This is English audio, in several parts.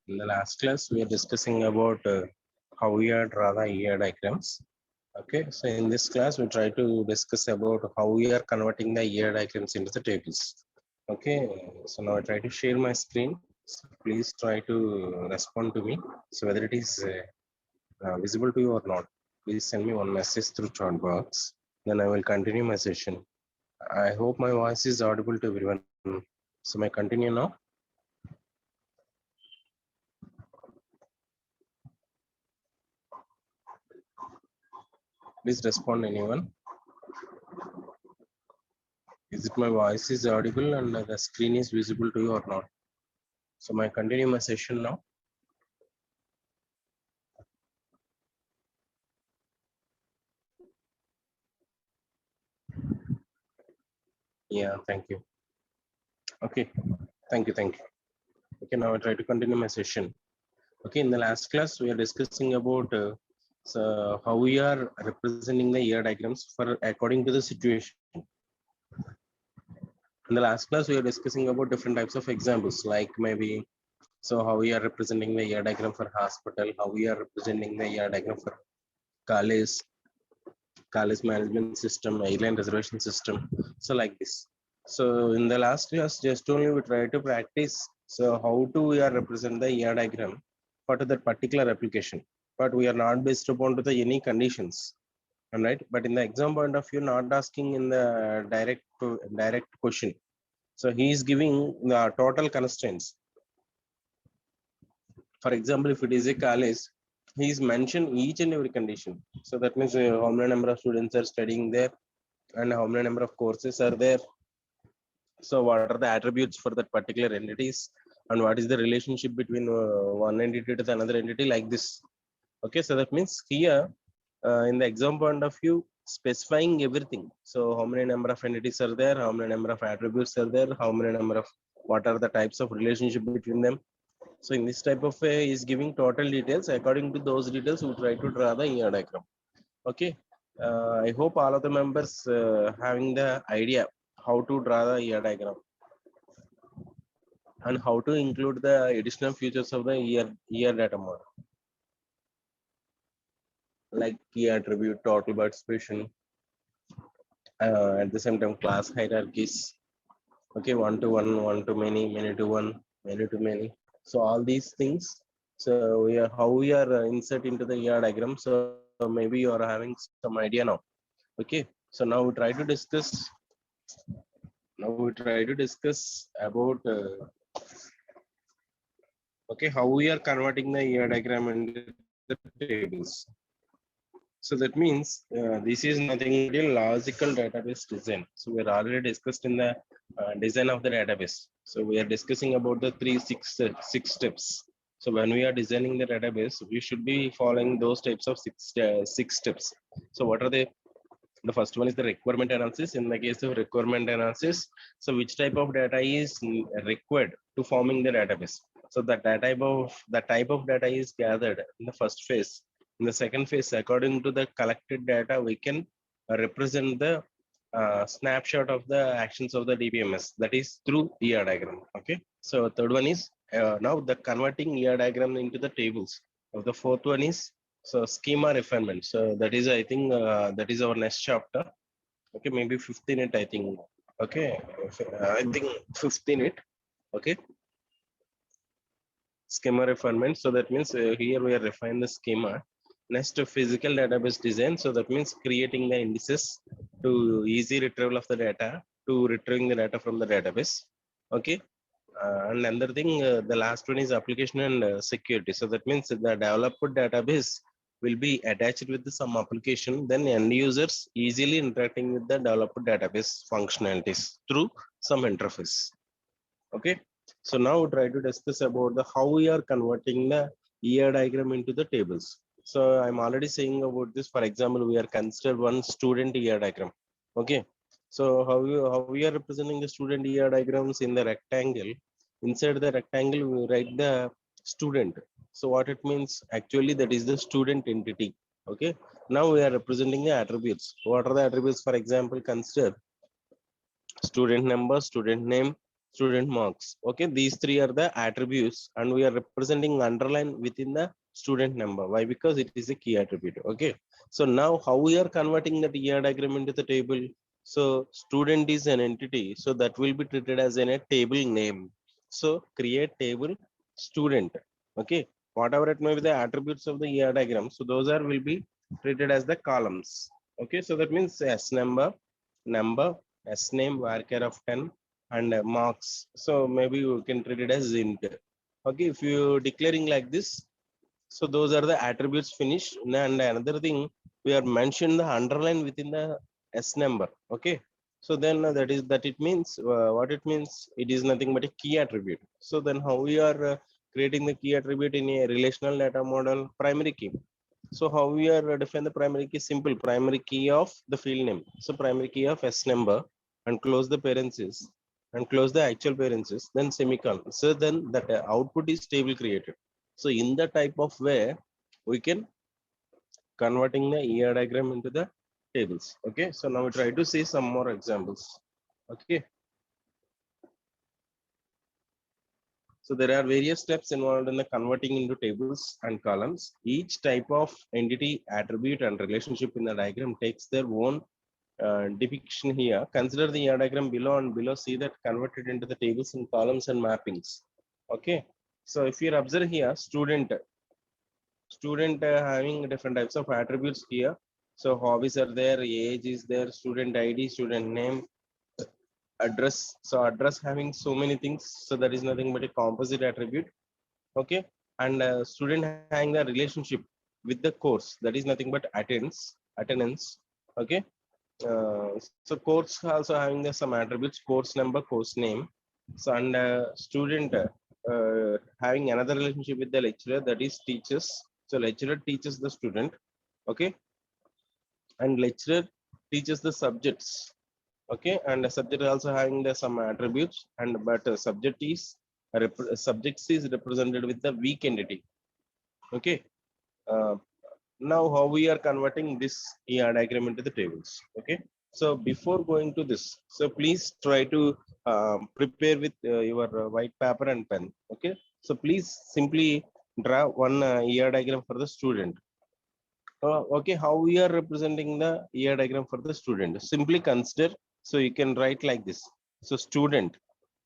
In the last class, we are discussing about how we are draw the ER diagrams. Okay, so in this class, we try to discuss about how we are converting the ER diagrams into the tables. Okay, so now I try to share my screen. So please try to respond to me. So whether it is visible to you or not, please send me one message through chat box. Then I will continue my session. I hope my voice is audible to everyone. So may I continue now? Please respond anyone. Is it my voice is audible and the screen is visible to you or not? So may I continue my session now? Yeah, thank you. Okay, thank you. Okay, now I try to continue my session. Okay, in the last class, we are discussing about so how we are representing the ER diagrams for according to the situation. In the last class, we are discussing about different types of examples, like maybe so how we are representing the ER diagram for hospital, how we are representing the ER diagram for college, college management system, airline reservation system. So like this. So in the last class, just only we try to practice. So how to we are represent the ER diagram for that particular application, but we are not based upon to the any conditions. All right. But in the exam point of view, not asking in the direct question. So he is giving the total constraints. For example, if it is a college, he is mentioned each and every condition. So that means how many number of students are studying there and how many number of courses are there. So what are the attributes for that particular entities and what is the relationship between one entity to the another entity like this. Okay, so that means here in the exam point of view, specifying everything. So how many number of entities are there, how many number of attributes are there, how many number of what are the types of relationship between them. So in this type of way is giving total details. According to those details, we try to draw the ER diagram. Okay. I hope all of the members having the idea how to draw the ER diagram and how to include the additional features of the ER data model, like key attribute, total participation, at the same time class hierarchies. Okay, one to one, one to many, many to one, many to many. So all these things. So we are how we are insert into the ER diagram. So maybe you are having some idea now. Okay. So now we try to discuss. Now we try to discuss about okay how we are converting the ER diagram into the tables. So that means this is nothing but a logical database design. So we are already discussed in the design of the database. So we are discussing about the six steps. So when we are designing the database, we should be following those types of six steps. So what are they? The first one is the requirement analysis. In the case of requirement analysis, so which type of data is required to forming the database? So the type of data is gathered in the first phase. In the second phase, according to the collected data, we can represent the snapshot of the actions of the DBMS, that is through ER diagram. Okay. So third one is now the converting ER diagram into the tables. The fourth one is so schema refinement. So that is, I think, that is our next chapter. Okay, maybe 15 it, I think. Okay, I think 15 it. Okay, schema refinement. So that means here we are refine the schema. Next, physical database design. So that means creating the indices to easy retrieval of the data to retrieving the data from the database. Okay. And another thing, the last one is application and security. So that means the developed database will be attached with some application, then end users easily interacting with the developed database functionalities through some interface. Okay. So now try to discuss about the how we are converting the ER diagram into the tables. So I'm already saying about this. For example, we are considered one student ER diagram. Okay. So how we are representing the student ER diagrams in the rectangle. Inside the rectangle, we write the student. So what it means actually that is the student entity. Okay. Now we are representing the attributes. What are the attributes? For example, consider student number, student name, student marks. Okay, these three are the attributes, and we are representing underline within the student number. Why? Because it is a key attribute. Okay, so now how we are converting that ER diagram into the table? So student is an entity, so that will be treated as in a table name. So create table student. Okay, whatever it may be the attributes of the ER diagram, so those are will be treated as the columns. Okay, so that means S number, S name, varchar of 10, and marks. So maybe you can treat it as int. Okay, if you declaring like this, so those are the attributes finished. And another thing, we are mentioned the underline within the S number. Okay, so then that it means what it means. It is nothing but a key attribute. So then how we are creating the key attribute in a relational data model? Primary key. So how we are define the primary key? Simple, primary key of the field name. So primary key of S number, and close the parenthesis and close the actual parenthesis, then semicolon. So then that output is table created. So in the type of way we can converting the ER diagram into the tables. Okay, so now we try to see some more examples. Okay, so there are various steps involved in the converting into tables and columns. Each type of entity, attribute, and relationship in the diagram takes their own depiction here. Consider the ER diagram below, and below see that converted into the tables and columns and mappings. Okay, so if you observe here, student having different types of attributes here. So hobbies are there, age is there, student ID, student name, address. So address having so many things, so that is nothing but a composite attribute. Okay, and student having the relationship with the course, that is nothing but attendance. Okay, so course also having the some attributes, course number, course name. So and student having another relationship with the lecturer, that is teachers. So lecturer teaches the student. Okay, and lecturer teaches the subjects. Okay, and the subject also having the some attributes, and but subjects is represented with the weak entity. Okay, uh, now how we are converting this ER diagram into the tables. Okay, so before going to this, so please try to prepare with your white paper and pen. Okay, so please simply draw one ER diagram for the student. Okay, how we are representing the ER diagram for the student? Simply consider, so you can write like this. So student,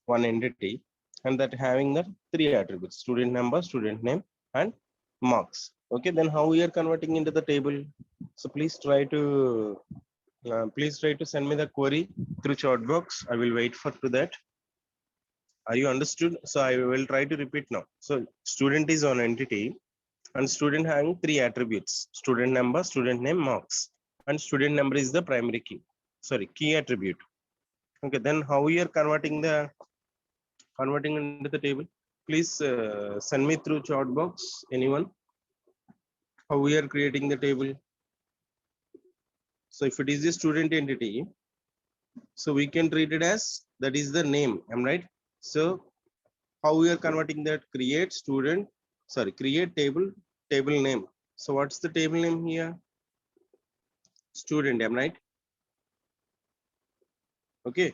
one entity, and that having the three attributes: student number, student name, and marks. Okay, then how we are converting into the table? So please try to send me the query through chat box. I will wait for to that. Are you understood? So I will try to repeat now. So student is one entity, and student having three attributes: student number, student name, marks. And student number is the primary key, sorry, key attribute. Okay, then how we are converting into the table? Please send me through chat box, anyone, how we are creating the table. So if it is a student entity, so we can treat it as that is the name. Am I right? So how we are converting that? Create student, sorry, create table name. So what's the table name here? Student. Am I right? Okay,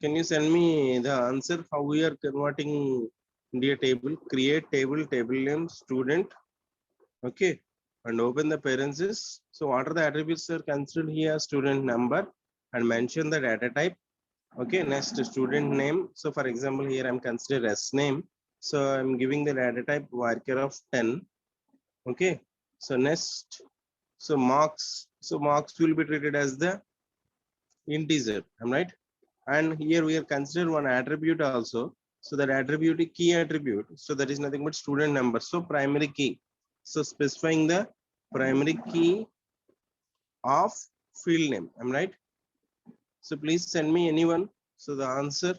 can you send me the answer how we are converting into a table? Create table name student. Okay, and open the parentheses. So what are the attributes are considered here? Student number, and mention the data type. Okay, next student name. So for example, here I'm considered as name. So I'm giving the data type varchar of 10. Okay, so next, so marks. So marks will be treated as the integer. Am I right? And here we are considered one attribute also. So that attribute is key attribute. So that is nothing but student number. So primary key. So specifying the primary key of field name. Am I right? So please send me anyone. So the answer,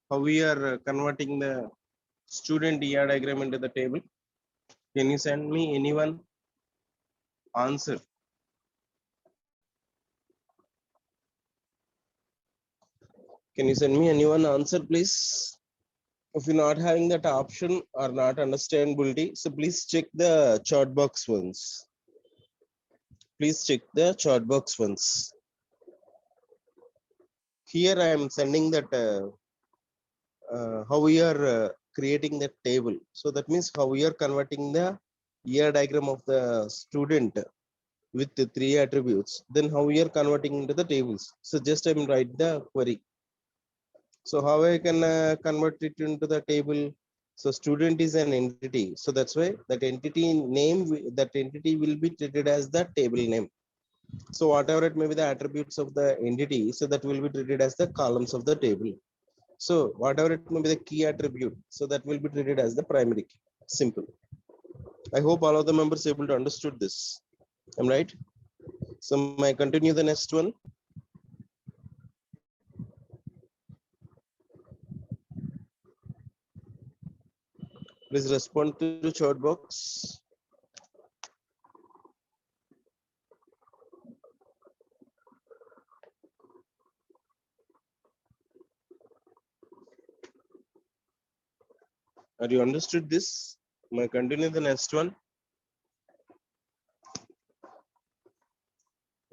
how we are converting the student ER diagram into the table. Can you send me anyone answer? Can you send me anyone answer, please? If you're not having that option or not understandability, so please check the chat box once. Please check the chat box once. Here I am sending that how we are creating the table. So that means how we are converting the year diagram of the student with the 3 attributes. Then how we are converting into the tables. So just I am write the query. So how I can convert it into the table? So student is an entity. So that's why that entity name, that entity will be treated as the table name. So whatever it may be the attributes of the entity, so that will be treated as the columns of the table. So whatever it may be the key attribute, so that will be treated as the primary key. Simple. I hope all of the members able to understood this. Am right? So may I continue the next one? Please respond to the chat box. Are you understood this? May I continue the next one?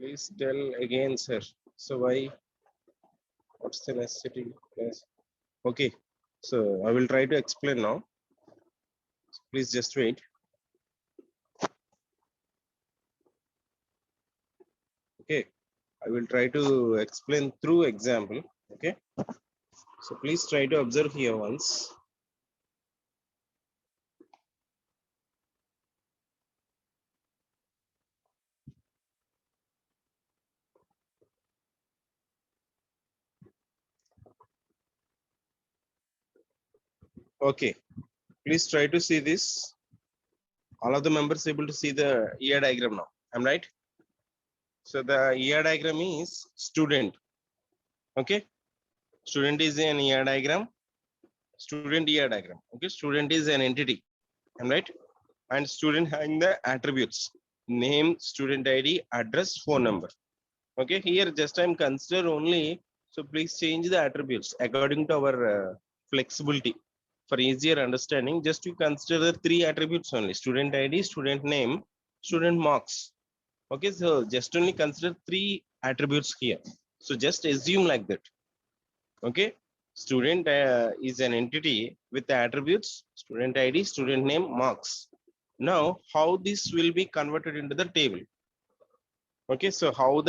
Please tell again, sir. So why? What's the necessity? Yes. Okay. So I will try to explain now. Please just wait. Okay. I will try to explain through example. Okay. So please try to observe here once. Okay. Please try to see this. All of the members able to see the ER diagram now. I'm right. So the ER diagram is student. Okay. Student is an ER diagram. Student ER diagram. Okay. Student is an entity. I'm right. And student having the attributes: name, student ID, address, phone number. Okay. Here just I'm consider only. So please change the attributes according to our flexibility. For easier understanding, just you consider the 3 attributes only: student ID, student name, student marks. Okay, so just only consider 3 attributes here. So just assume like that. Okay, student is an entity with the attributes: student ID, student name, marks. Now, how this will be converted into the table? Okay, so how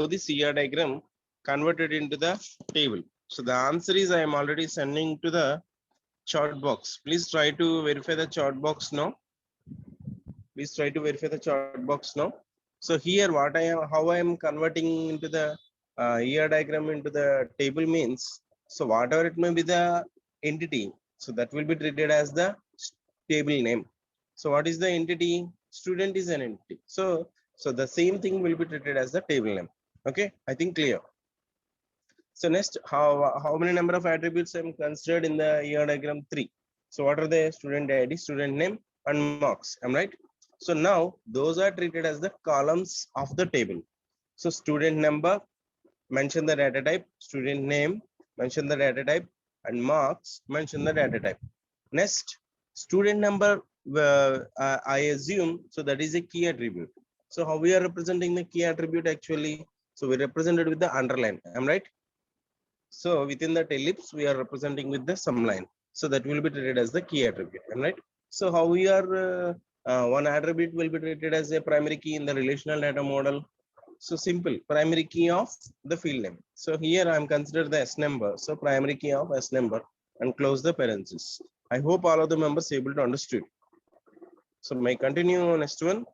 this ER diagram converted into the table? So the answer is I am already sending to the chat box. Please try to verify the chat box now. Please try to verify the chat box now. So here what I am, how I am converting into the ER diagram into the table means, so whatever it may be the entity, so that will be treated as the table name. So what is the entity? Student is an entity. So the same thing will be treated as the table name. Okay, I think clear. So next, how many number of attributes I'm considered in the ER diagram? 3. So what are the? Student ID, student name, and marks. Am I right? So now those are treated as the columns of the table. So student number, mention the data type; student name, mention the data type; and marks, mention the data type. Next, student number, I assume, so that is a key attribute. So how we are representing the key attribute actually? So we represented with the underline. Am I right? So within that ellipse, we are representing with the sum line. So that will be treated as the key attribute. Am I right? So how we are one attribute will be treated as a primary key in the relational data model. So simple, primary key of the field name. So here I am considered the S number. So primary key of S number and close the parenthesis. I hope all of the members able to understood. So may I continue next one.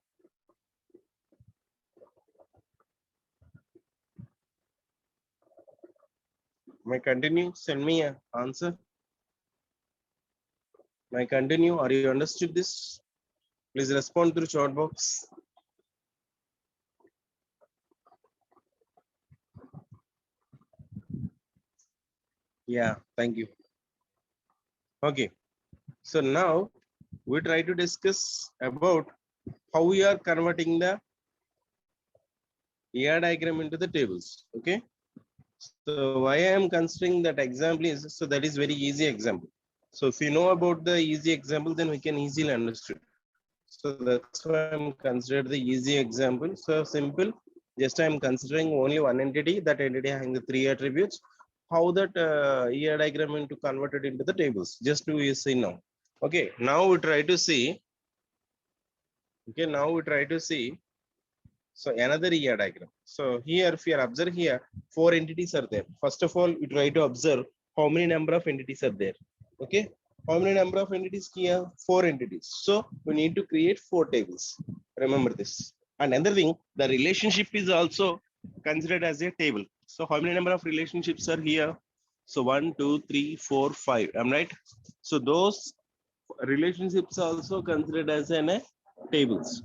May I continue? Send me an answer. May I continue? Are you understood this? Please respond through chat box. Yeah, thank you. Okay, so now we try to discuss about how we are converting the ER diagram into the tables. Okay, so why I am considering that example is, so that is very easy example. So if you know about the easy example, then we can easily understand. So that's why I'm considered the easy example. So simple, just I'm considering only one entity, that entity having the 3 attributes. How that ER diagram into converted into the tables, just to see now. Okay, now we try to see. Okay, now we try to see. So another ER diagram. So here, if you observe here, 4 entities are there. First of all, we try to observe how many number of entities are there. Okay, how many number of entities here? 4 entities. So we need to create 4 tables. Remember this. And another thing, the relationship is also considered as a table. So how many number of relationships are here? So 1, 2, 3, 4, 5. I'm right. So those relationships also considered as an tables.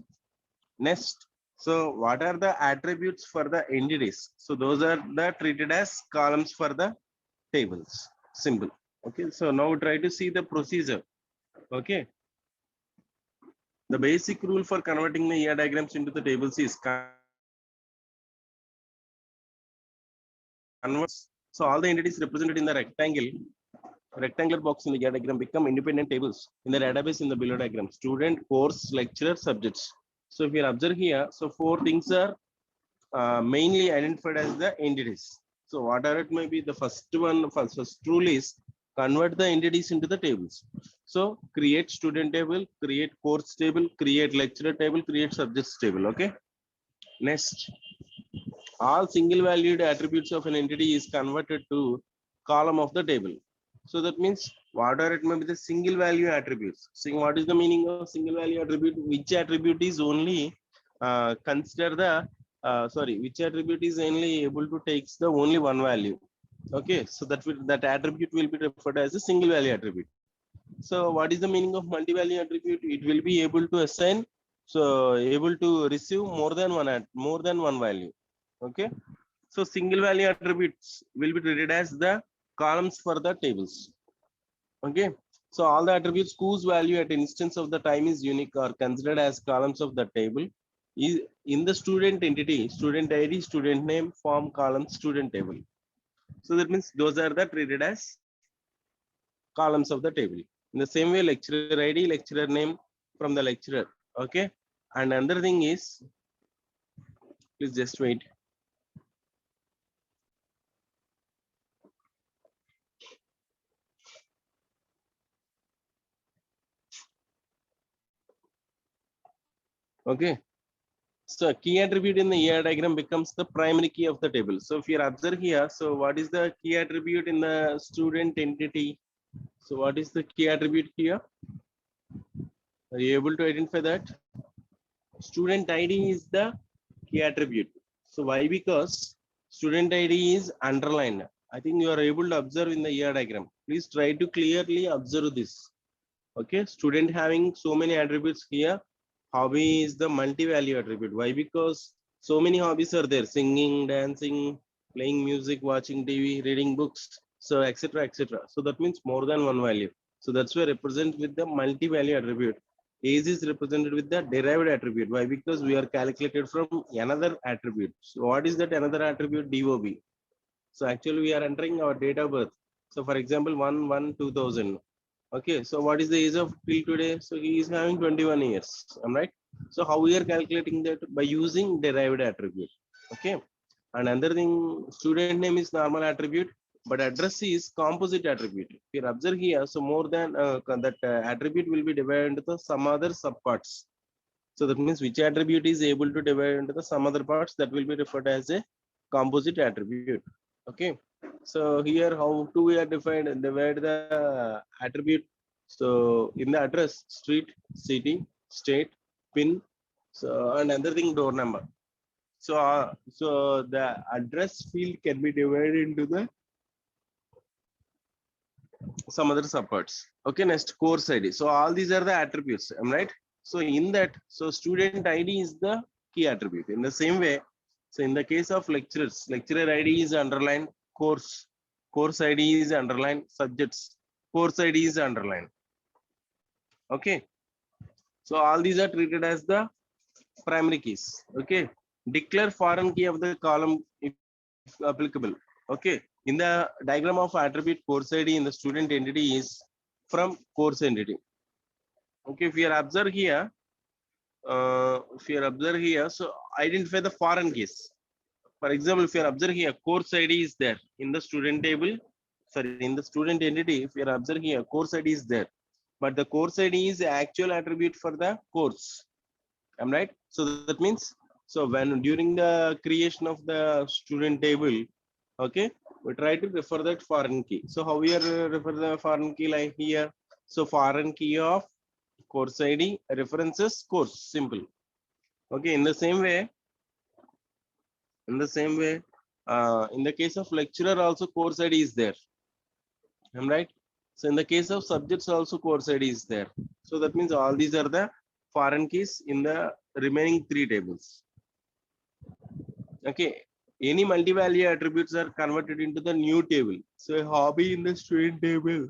Next, so what are the attributes for the entities? So those are the treated as columns for the tables. Simple. Okay, so now try to see the procedure. Okay, the basic rule for converting the ER diagrams into the tables is converts. So all the entities represented in the rectangular box in the ER diagram become independent tables in the database in the below diagram: student, course, lecturer, subjects. So if you observe here, so 4 things are mainly identified as the entities. So whatever it may be, the first rule is convert the entities into the tables. So create student table, create course table, create lecturer table, create subjects table. Okay. Next, all single valued attributes of an entity is converted to column of the table. So that means whatever it may be the single value attributes. See what is the meaning of single value attribute? Which attribute is only consider the which attribute is only able to takes the only one value. Okay, so that attribute will be referred as a single value attribute. So what is the meaning of multi-value attribute? It will be able to assign, so able to receive more than one value. Okay, so single value attributes will be treated as the columns for the tables. Okay, so all the attributes whose value at instance of the time is unique are considered as columns of the table. Is in the student entity, student ID, student name, form column, student table. So that means those are the treated as columns of the table. In the same way, lecturer ID, lecturer name from the lecturer. Okay, and another thing is, please just wait. Okay, so key attribute in the ER diagram becomes the primary key of the table. So if you observe here, so what is the key attribute in the student entity? So what is the key attribute here? Are you able to identify that? Student ID is the key attribute. So why? Because student ID is underlined. I think you are able to observe in the ER diagram. Please try to clearly observe this. Okay, student having so many attributes here. Hobby is the multi-value attribute. Why? Because so many hobbies are there: singing, dancing, playing music, watching TV, reading books, so etc. etc. So that means more than one value. So that's why represent with the multi-value attribute. Age is represented with the derived attribute. Why? Because we are calculated from another attribute. So what is that another attribute? DOB. So actually we are entering our date of birth. So for example, 1/1/2000. Okay, so what is the age of till today? So he is having 21 years. Am I right? So how we are calculating that? By using derived attribute. Okay. And another thing, student name is normal attribute, but address is composite attribute. If you observe here, so more than that attribute will be divided into the some other subparts. So that means which attribute is able to divide into the some other parts, that will be referred as a composite attribute. Okay. So here how to we are divide the attribute. So in the address, street, city, state, pin, so and another thing, door number. So the address field can be divided into the some other subparts. Okay, next course ID. So all these are the attributes. Am I right? So in that, so student ID is the key attribute. In the same way, so in the case of lecturers, lecturer ID is underlined, course ID is underlined, subjects, course ID is underlined. Okay. So all these are treated as the primary keys. Okay. Declare foreign key of the column if applicable. Okay. In the diagram of attribute course ID in the student entity is from course entity. Okay, if you observe here, so identify the foreign keys. For example, if you observe here, course ID is there in the student table. Sorry, in the student entity, if you observe here, course ID is there, but the course ID is the actual attribute for the course. Am I right? So that means, so when during the creation of the student table, okay, we try to refer that foreign key. So how we are refer the foreign key like here? So foreign key of course ID references course, simple. Okay, in the same way, in the same way, in the case of lecturer also course ID is there. Am I right? So in the case of subjects also course ID is there. So that means all these are the foreign keys in the remaining three tables. Okay, any multi-value attributes are converted into the new table. So a hobby in the student table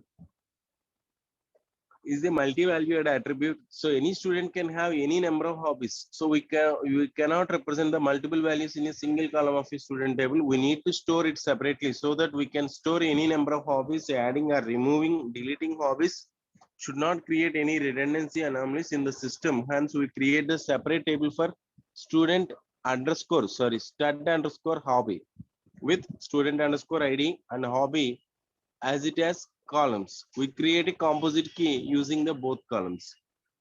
is a multi-valued attribute. So any student can have any number of hobbies. So we cannot represent the multiple values in a single column of a student table. We need to store it separately so that we can store any number of hobbies. Adding or removing, deleting hobbies should not create any redundancy anomalies in the system. Hence, we create the separate table for student underscore, sorry, stud underscore hobby with student underscore ID and hobby as it has columns. We create a composite key using the both columns.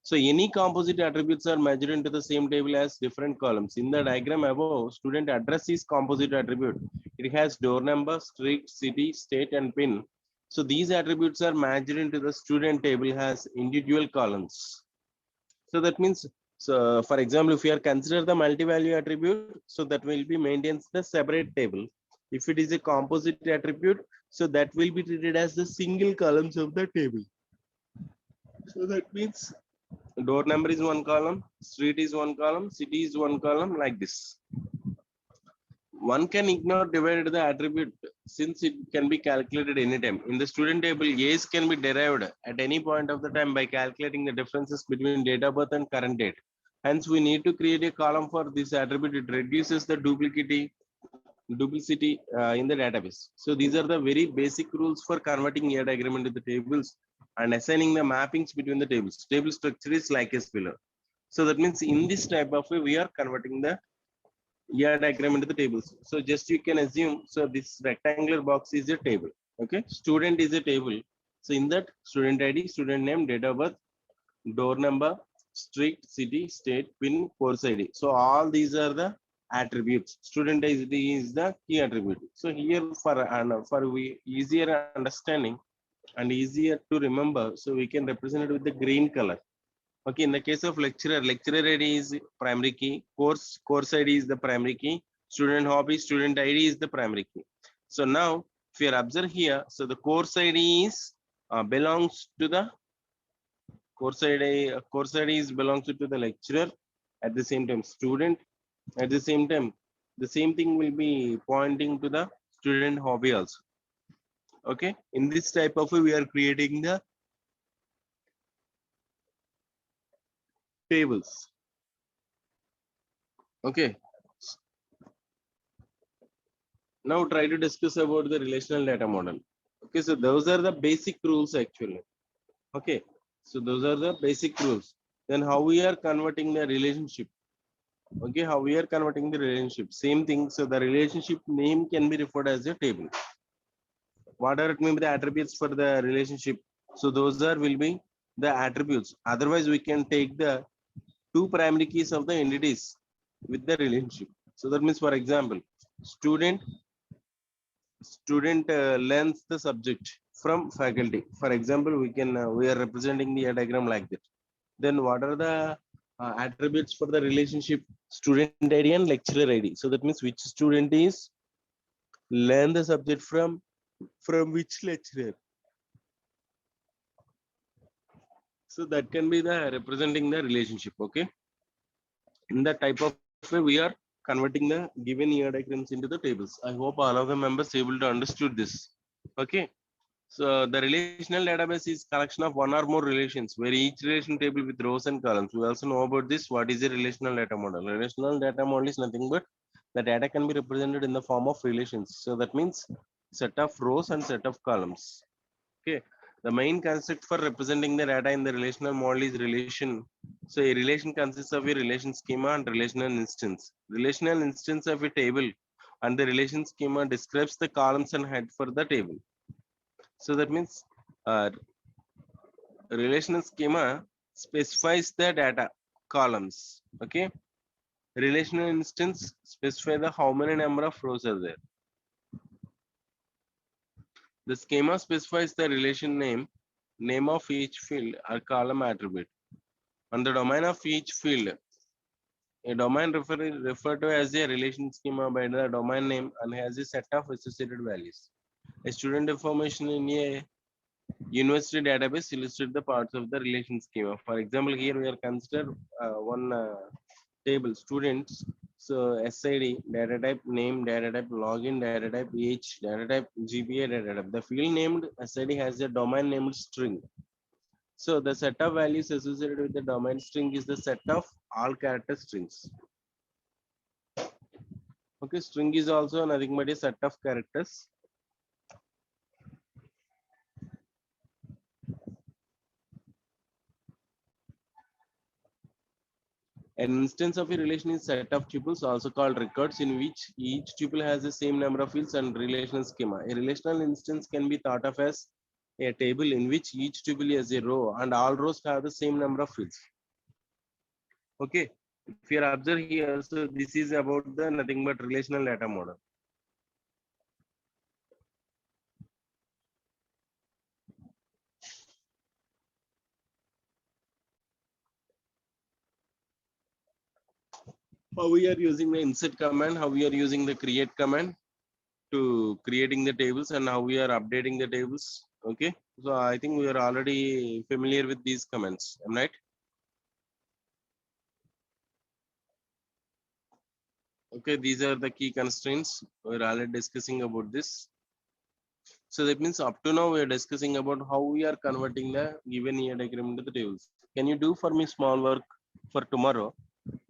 So any composite attributes are merged into the same table as different columns. In the diagram above, student address is composite attribute. It has door number, street, city, state, and pin. So these attributes are merged into the student table as individual columns. So that means, so for example, if you are consider the multi-value attribute, so that will be maintains the separate table. If it is a composite attribute, so that will be treated as the single columns of the table. So that means door number is one column, street is one column, city is one column, like this. One can ignore divided the attribute since it can be calculated anytime. In the student table, A's can be derived at any point of the time by calculating the differences between date of birth and current date. Hence, we need to create a column for this attribute. It reduces the duplicity in the database. So these are the very basic rules for converting a diagram into the tables and assigning the mappings between the tables. Table structure is like as below. So that means in this type of way, we are converting the ER diagram into the tables. So just you can assume, so this rectangular box is a table. Okay, student is a table. So in that student ID, student name, date of birth, door number, street, city, state, pin, course ID. So all these are the attributes. Student ID is the key attribute. So here for we easier understanding and easier to remember, so we can represent it with the green color. Okay, in the case of lecturer, lecturer ID is primary key, course ID is the primary key, student hobby, student ID is the primary key. So now, if you observe here, so the course ID is belongs to the course ID is belongs to the lecturer, at the same time student, at the same time the same thing will be pointing to the student hobby also. Okay, in this type of way, we are creating the tables. Okay, now try to discuss about the relational data model. Okay, so those are the basic rules actually. Okay, so those are the basic rules. Then how we are converting the relationship. Okay, how we are converting the relationship. Same thing. So the relationship name can be referred as a table. What are it mean by the attributes for the relationship? So those are will be the attributes. Otherwise, we can take the two primary keys of the entities with the relationship. So that means, for example, student learns the subject from faculty. For example, we are representing the diagram like that. Then what are the attributes for the relationship student ID and lecturer ID? So that means which student is learn the subject from which lecturer. So that can be the representing the relationship. Okay, in that type of way, we are converting the given ER diagrams into the tables. I hope all of the members able to understood this. Okay. So the relational database is collection of one or more relations where each relation table with rows and columns. We also know about this. What is a relational data model? Relational data model is nothing but the data can be represented in the form of relations. So that means set of rows and set of columns. Okay. The main concept for representing the data in the relational model is relation. So a relation consists of a relation schema and relational instance. Relational instance of a table and the relation schema describes the columns and head for the table. So that means uh, relational schema specifies the data columns. Okay. Relational instance specify the how many number of rows are there. The schema specifies the relation name of each field or column attribute. On the domain of each field, a domain referred to as a relation schema by the domain name and has a set of associated values. A student information in a university database illustrates the parts of the relation schema. For example, here we are consider one table students. So SID, data type, name, data type, login, data type, age, data type, GPA, data type. The field named SID has a domain named string. So the set of values associated with the domain string is the set of all character strings. Okay, string is also nothing but a set of characters. An instance of a relation is set of tuples, also called records, in which each tuple has the same number of fields and relational schema. A relational instance can be thought of as a table in which each tuple is a row and all rows have the same number of fields. Okay, if you observe here, so this is about the nothing but relational data model. How we are using the insert command, how we are using the create command to creating the tables, and how we are updating the tables. Okay, so I think we are already familiar with these commands. Am I right? Okay, these are the key constraints. We're already discussing about this. So that means up to now we are discussing about how we are converting the given ER diagram into the tables. Can you do for me small work for tomorrow?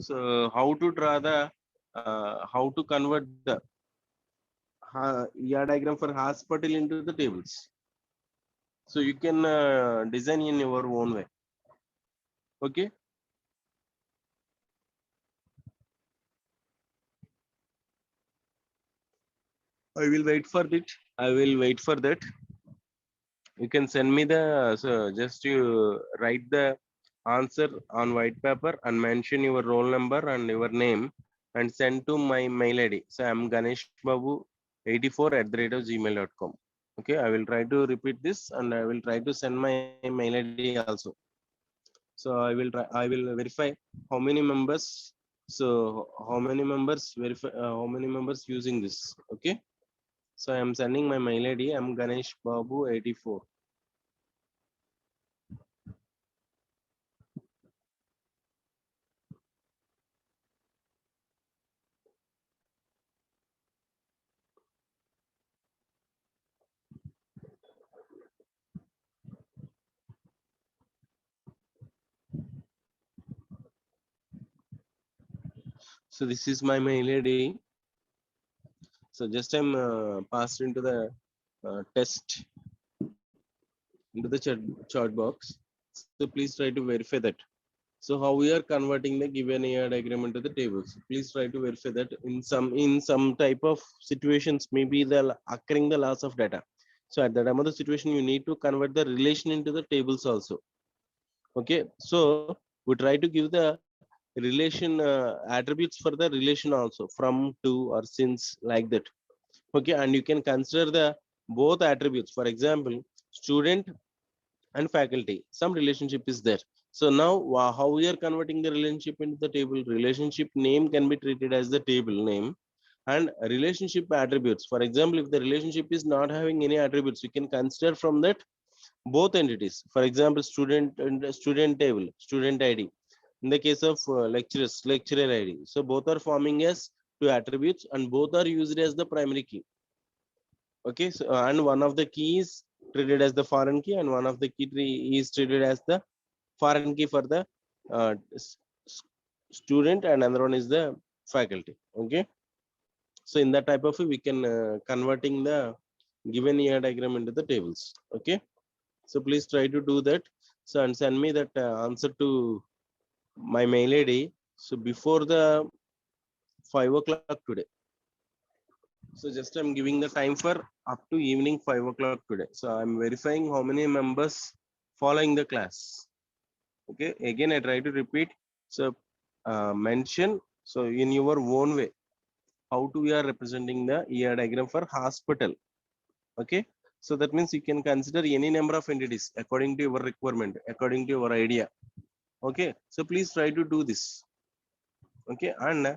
So how to draw the how to convert the ER diagram for hospital into the tables. So you can design in your own way. Okay. I will wait for it. I will wait for that. You can send me the, so just you write the answer on white paper and mention your roll number and your name and send to my mail ID. So I'm Ganesh Babu 84 at the rate of gmail.com. Okay, I will try to repeat this and I will try to send my mail ID also. So I will verify how many members. So how many members verify how many members using this. Okay. So I am sending my mail ID. I'm Ganesh Babu 84. So this is my mail ID. So just I'm passed into the test into the chat box. So please try to verify that. So how we are converting the given AR diagram into the tables. Please try to verify that in some type of situations, maybe the occurring the loss of data. So at the time of the situation, you need to convert the relation into the tables also. Okay. So we try to give the relation attributes for the relation also from to or since like that. Okay, and you can consider the both attributes. For example, student and faculty, some relationship is there. So now how we are converting the relationship into the table. Relationship name can be treated as the table name and relationship attributes. For example, if the relationship is not having any attributes, you can consider from that both entities. For example, student and student table, student ID. In the case of lecturers, lecturer ID. So both are forming as two attributes and both are used as the primary key. Okay, so and one of the key is treated as the foreign key and one of the key tree is treated as the foreign key for the uh, student and another one is the faculty. Okay, so in that type of we can converting the given ER diagram into the tables. Okay, So please try to do that. So and send me that answer to my mail ID. So before the 5 o'clock today. So just I'm giving the time for up to evening 5 o'clock today. So I'm verifying how many members following the class. Okay, again I try to repeat. So mention so in your own way how to we are representing the ER diagram for hospital. Okay, so that means you can consider any number of entities according to your requirement, according to your idea. Okay, so please try to do this. Okay, and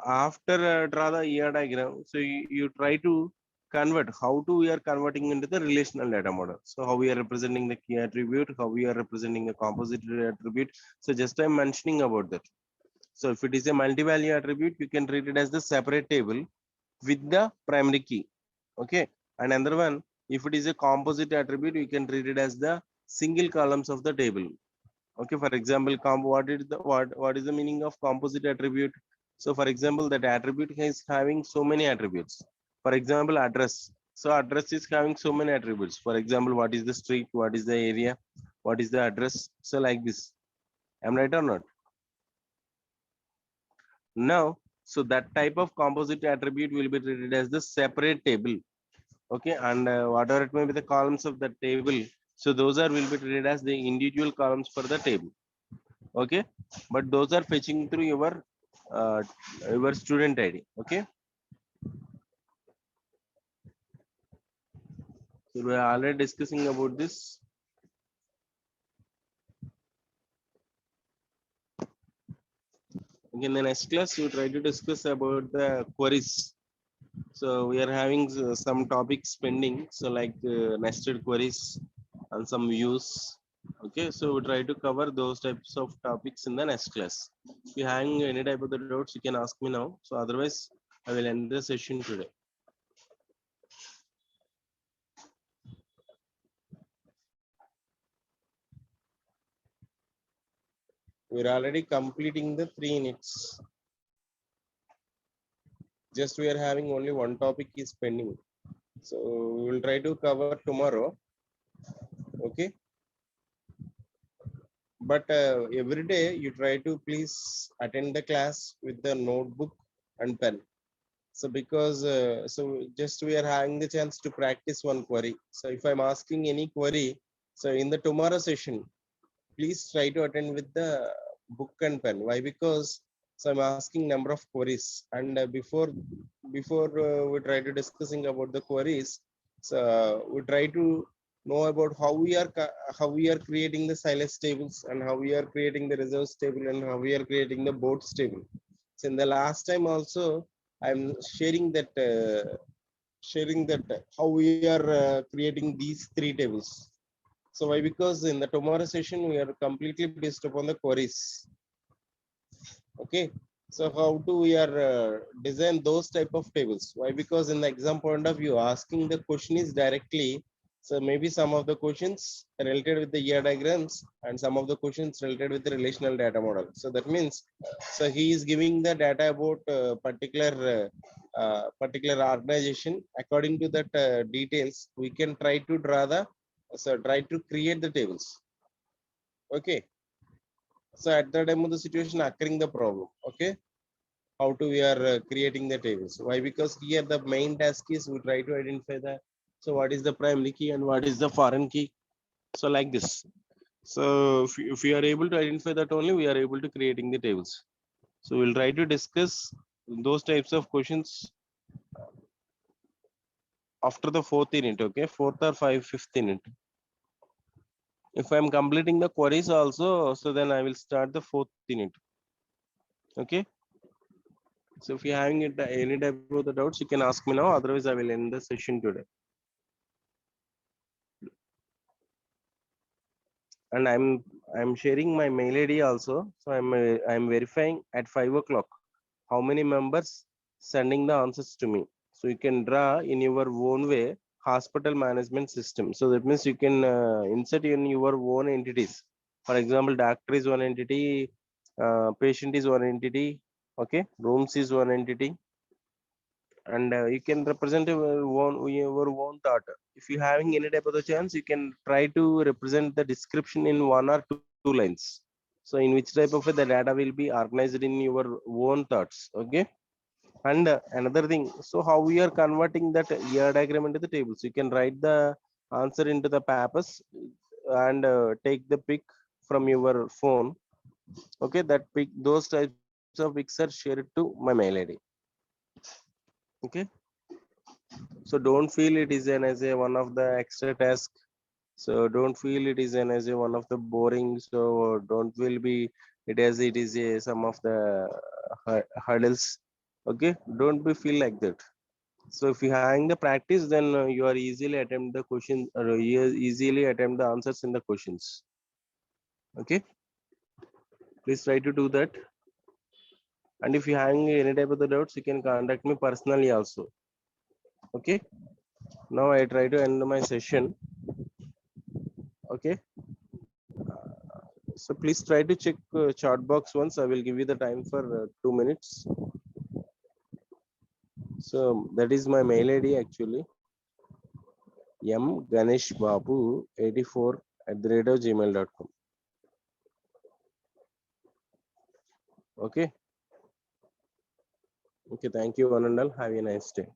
after draw the ER diagram, so you try to convert how to we are converting into the relational data model. So how we are representing the key attribute, how we are representing the composite attribute. So just I'm mentioning about that. So if it is a multi-value attribute, you can treat it as the separate table with the primary key. Okay, and another one, if it is a composite attribute, you can treat it as the single columns of the table. Okay, for example, what is the meaning of composite attribute? So for example, that attribute is having so many attributes. For example, address. So address is having so many attributes. For example, what is the street, what is the area, what is the address? So like this. Am I right or not? Now, so that type of composite attribute will be treated as the separate table. Okay, and whatever it may be the columns of the table, so those are will be treated as the individual columns for the table. Okay, but those are fetching through uh, your student ID. Okay, so we are already discussing about this. Okay, in the next class we try to discuss about the queries. So we are having some topics pending, so like nested queries and some views. Okay, so we try to cover those types of topics in the next class. If you having any type of the doubts, you can ask me now. So otherwise, I will end the session today. We're already completing the 3 units. Just we are having only one topic is pending. So we will try to cover tomorrow. Okay. But every day you try to please attend the class with the notebook and pen. So because so just we are having the chance to practice one query. So if I'm asking any query, so in the tomorrow session, please try to attend with the book and pen. Why? Because so I'm asking number of queries, and before we try to discussing about the queries, so we try to know about how we are creating the silence tables and how we are creating the reserves table and how we are creating the boards table. So in the last time also, I'm sharing that how we are creating these 3 tables. So why? Because in the tomorrow session, we are completely based upon the queries. Okay. So how do we are design those type of tables? Why? Because in the exam point of view, asking the question is directly. So maybe some of the questions related with the year diagrams and some of the questions related with the relational data model. So that means, so he is giving the data about particular organization. According to that details, we can try to draw try to create the tables. Okay. So at the time of the situation occurring the problem. Okay, how to we are creating the tables. Why? Because here the main task is we try to identify the, so what is the primary key and what is the foreign key. So like this. So if we are able to identify that only, we are able to creating the tables. So we'll try to discuss those types of questions after the 4th unit. Okay, 4th or 5th unit. If I'm completing the queries also, so then I will start the 4th unit. Okay. So if you're having any type of the doubts, you can ask me now. Otherwise, I will end the session today. And I'm sharing my mail ID also. So I'm verifying at 5 o'clock how many members sending the answers to me. So you can draw in your own way hospital management system. So that means you can insert in your own entities. For example, doctor is one entity, patient is one entity. Okay, rooms is one entity, and you can represent your own thought. If you having any type of the chance, you can try to represent the description in 1 or 2 lines. So in which type of the data will be organized in your own thoughts. Okay. And another thing, so how we are converting that ER diagram into the tables? You can write the answer into the papers and take the pic from your phone. Okay, that pic, those types of pics are shared to my mail ID. Okay, so don't feel it is an as a one of the extra task. So don't feel it is an as a one of the boring. So don't will be it as it is a some of the hurdles. Okay, don't be feel like that. So if you having the practice, then you are easily attempt the question or you easily attempt the answers in the questions. Okay, please try to do that. And if you having any type of the doubts, you can contact me personally also. Okay. Now I try to end my session. Okay. So please try to check chat box once. I will give you the time for 2 minutes. So that is my mail ID actually. mganeshbabu84@gmail.com. Okay. Okay. Thank you, one and all. Have a nice day.